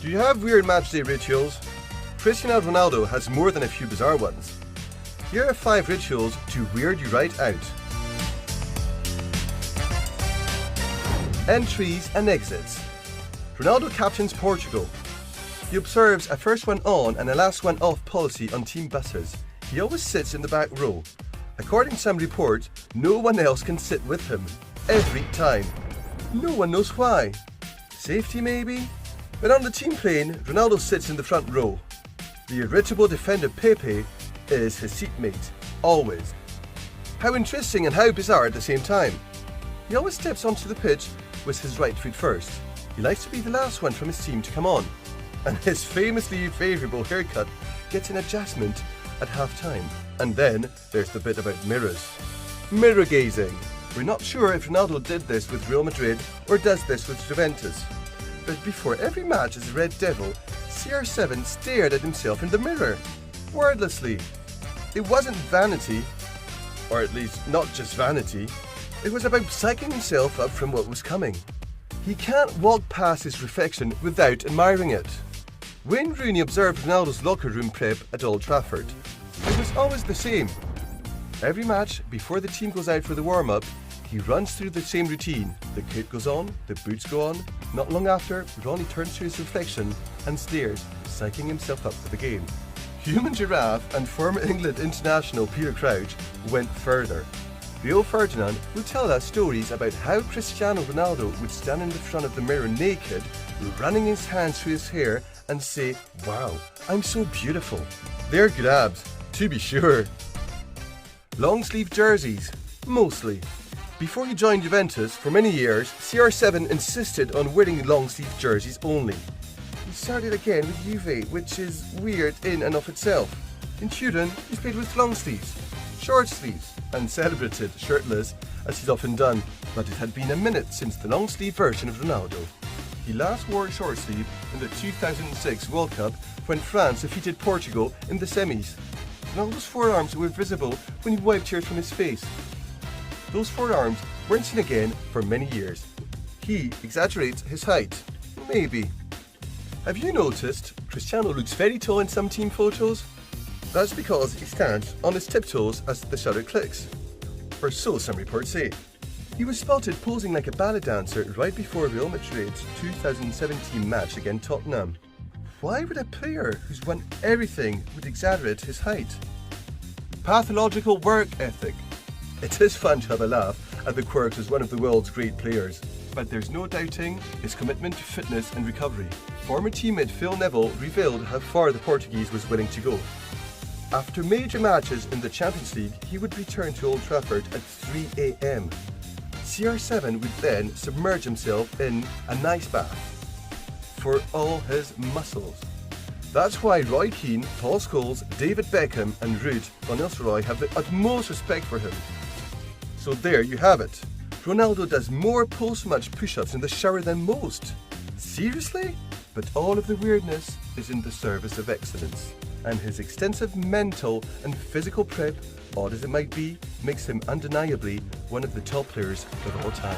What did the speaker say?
Do you have weird matchday rituals? Cristiano Ronaldo has more than a few bizarre ones. Here are 5 rituals to weird you right out. Entries and exits. Ronaldo captains Portugal. He observes a first one on and a last one off policy on team buses. He always sits in the back row. According to some reports, no one else can sit with him. Every time. No one knows why. Safety maybe? When on the team plane, Ronaldo sits in the front row. The irritable defender Pepe is his seatmate, always. How interesting and how bizarre at the same time. He always steps onto the pitch with his right foot first. He likes to be the last one from his team to come on. And his famously favourable haircut gets an adjustment at half time. And then there's the bit about mirrors. Mirror gazing. We're not sure if Ronaldo did this with Real Madrid or does this with Juventus. But before every match as a Red Devil, CR7 stared at himself in the mirror, wordlessly. It wasn't vanity, or at least not just vanity, it was about psyching himself up from what was coming. He can't walk past his reflection without admiring it. Wayne Rooney observed Ronaldo's locker room prep at Old Trafford. It was always the same. Every match, before the team goes out for the warm-up, he runs through the same routine. The kit goes on, the boots go on. Not long after, Ronnie turns to his reflection and stares, psyching himself up for the game. Human Giraffe and former England international Peter Crouch went further. Rio Ferdinand will tell us stories about how Cristiano Ronaldo would stand in the front of the mirror naked, running his hands through his hair and say, "Wow, I'm so beautiful." They're good abs, to be sure. Long sleeve jerseys, mostly. Before he joined Juventus, for many years, CR7 insisted on wearing long-sleeve jerseys only. He started again with Juve, which is weird in and of itself. In Turin, he's played with long sleeves, short sleeves, and celebrated shirtless, as he's often done, but it had been a minute since the long-sleeve version of Ronaldo. He last wore a short sleeve in the 2006 World Cup when France defeated Portugal in the semis. Ronaldo's forearms were visible when he wiped tears from his face. Those forearms weren't seen again for many years. He exaggerates his height. Maybe. Have you noticed Cristiano looks very tall in some team photos? That's because he stands on his tiptoes as the shutter clicks. Or so some reports say. He was spotted posing like a ballet dancer right before Real Madrid's 2017 match against Tottenham. Why would a player who's won everything would exaggerate his height? Pathological work ethic. It is fun to have a laugh at the quirks as one of the world's great players, but there's no doubting his commitment to fitness and recovery. Former teammate Phil Neville revealed how far the Portuguese was willing to go. After major matches in the Champions League, he would return to Old Trafford at 3 a.m. CR7 would then submerge himself in an ice bath for all his muscles. That's why Roy Keane, Paul Scholes, David Beckham and Ruud van Nistelrooy have the utmost respect for him. So there you have it. Ronaldo does more post-match push-ups in the shower than most. Seriously? But all of the weirdness is in the service of excellence. And his extensive mental and physical prep, odd as it might be, makes him undeniably one of the top players of all time.